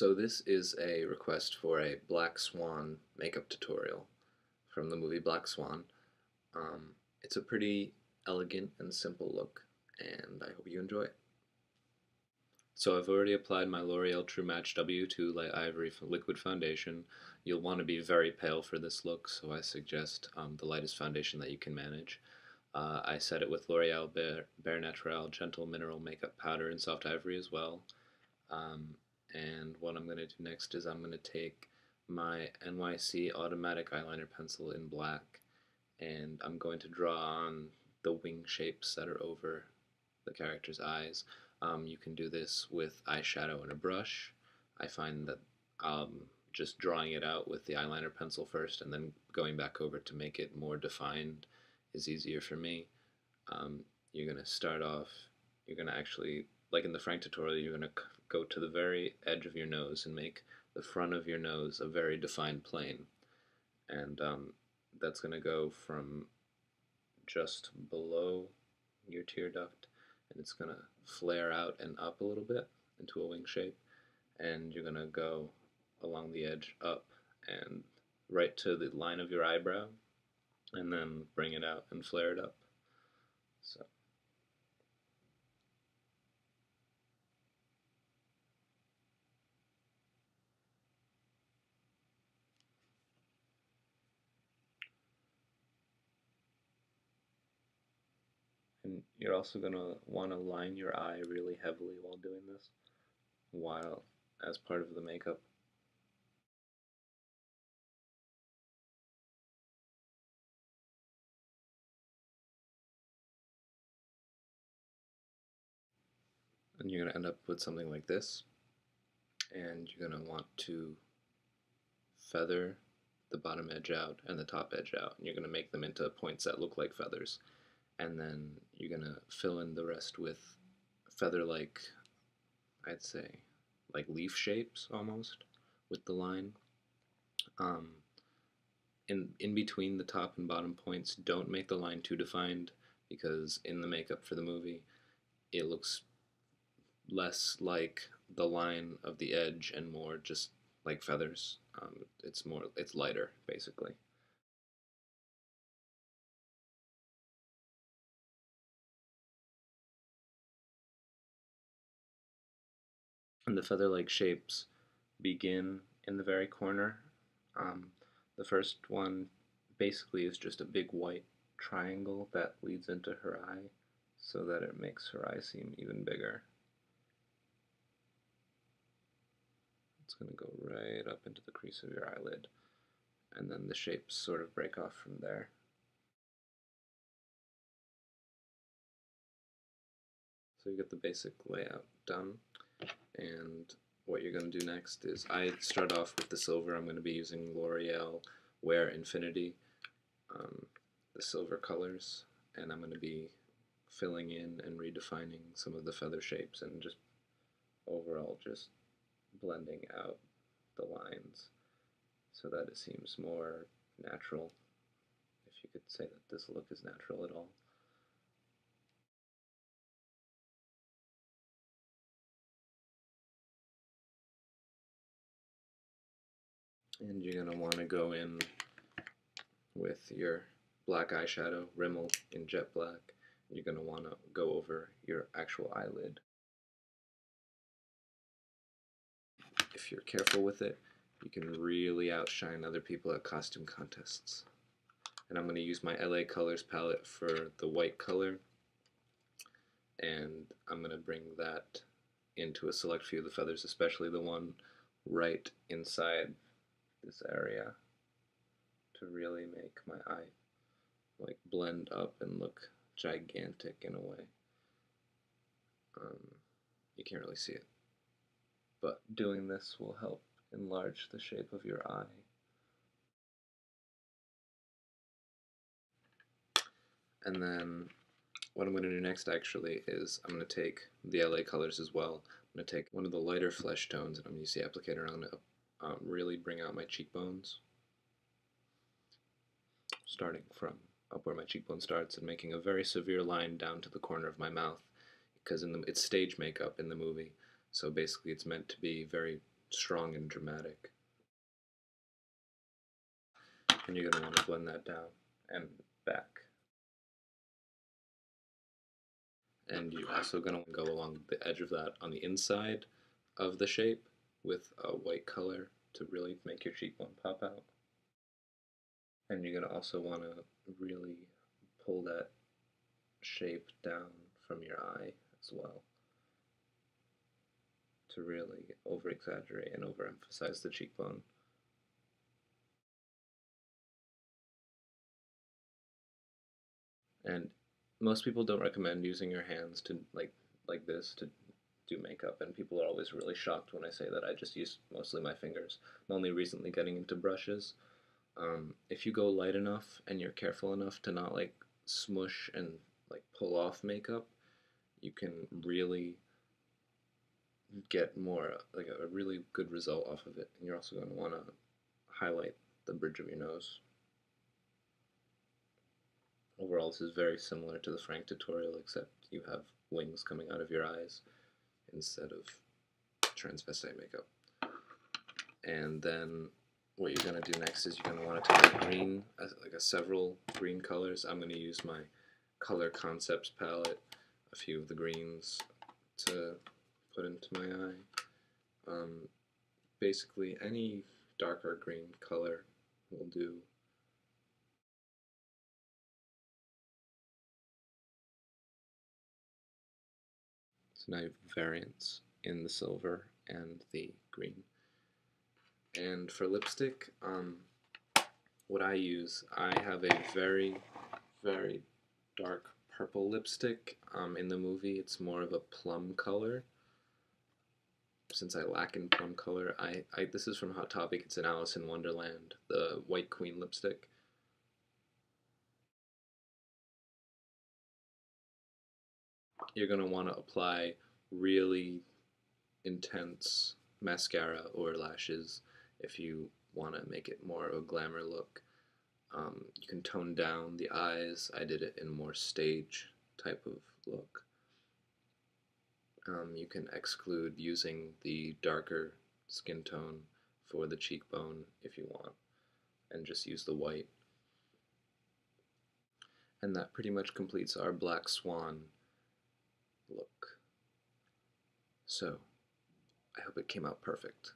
So this is a request for a Black Swan makeup tutorial from the movie Black Swan. It's a pretty elegant and simple look, and I hope you enjoy it. So I've already applied my L'Oreal True Match W2 Light Ivory Liquid Foundation. You'll want to be very pale for this look, so I suggest the lightest foundation that you can manage. I set it with L'Oreal Bare Naturel Gentle Mineral Makeup Powder in Soft Ivory as well. And what I'm going to do next is I'm going to take my NYC automatic eyeliner pencil in black, and I'm going to draw on the wing shapes that are over the character's eyes. You can do this with eyeshadow and a brush. I find that just drawing it out with the eyeliner pencil first and then going back over to make it more defined is easier for me. You're going to start off, you're going to actually, like in the Frank tutorial, you're going to go to the very edge of your nose and make the front of your nose a very defined plane. And that's going to go from just below your tear duct, and it's going to flare out and up a little bit into a wing shape, and you're going to go along the edge up and right to the line of your eyebrow, and then bring it out and flare it up. So. And you're also going to want to line your eye really heavily while doing this, while as part of the makeup. And you're going to end up with something like this, and you're going to want to feather the bottom edge out and the top edge out, and you're going to make them into points that look like feathers, and then you're going to fill in the rest with feather-like, I'd say, like leaf shapes almost, with the line. In between the top and bottom points, don't make the line too defined, because in the makeup for the movie, it looks less like the line of the edge and more just like feathers. It's lighter, basically. And the feather-like shapes begin in the very corner. The first one basically is just a big white triangle that leads into her eye, so that it makes her eye seem even bigger. It's going to go right up into the crease of your eyelid, and then the shapes sort of break off from there. So you get the basic layout done, and what you're going to do next is, I start off with the silver. I'm going to be using Loreal Wear Infinite, the silver colors, and I'm going to be filling in and redefining some of the feather shapes and just overall just blending out the lines so that it seems more natural, if you could say that this look is natural at all. And you're going to want to go in with your black eyeshadow, Rimmel in jet black. You're going to want to go over your actual eyelid. If you're careful with it, you can really outshine other people at costume contests. And I'm going to use my LA Colors palette for the white color, and I'm going to bring that into a select few of the feathers, especially the one right inside this area, to really make my eye like blend up and look gigantic in a way. You can't really see it, but doing this will help enlarge the shape of your eye. And then what I'm going to do next actually is I'm going to take the LA colors as well. I'm going to take one of the lighter flesh tones, and I'm going to use the applicator on it, really bring out my cheekbones, starting from up where my cheekbone starts and making a very severe line down to the corner of my mouth, because it's stage makeup in the movie, so basically it's meant to be very strong and dramatic. And you're going to want to blend that down and back. And you're also going to go along the edge of that on the inside of the shape with a white color to really make your cheekbone pop out. And you're going to also want to really pull that shape down from your eye as well to really over-exaggerate and overemphasize the cheekbone. And most people don't recommend using your hands to like this to do makeup, and people are always really shocked when I say that I just use mostly my fingers. I'm only recently getting into brushes. If you go light enough and you're careful enough to not like smush and like pull off makeup, you can really get more like a really good result off of it. And you're also going to want to highlight the bridge of your nose. Overall, this is very similar to the Frank tutorial, except you have wings coming out of your eyes instead of transvestite makeup. And then what you're going to do next is you're going to want to take a green, like several green colors. I'm going to use my Color Concepts palette, a few of the greens to put into my eye. Basically, any darker green color will do. So now you have variants in the silver and the green. And for lipstick, what I use, I have a very, very dark purple lipstick. In the movie, it's more of a plum color. Since I lack in plum color, this is from Hot Topic. It's an Alice in Wonderland, the White Queen lipstick. You're going to want to apply really intense mascara or lashes if you want to make it more of a glamour look. You can tone down the eyes. I did it in more stage type of look. You can exclude using the darker skin tone for the cheekbone if you want, and just use the white. And that pretty much completes our Black Swan look. So, I hope it came out perfect.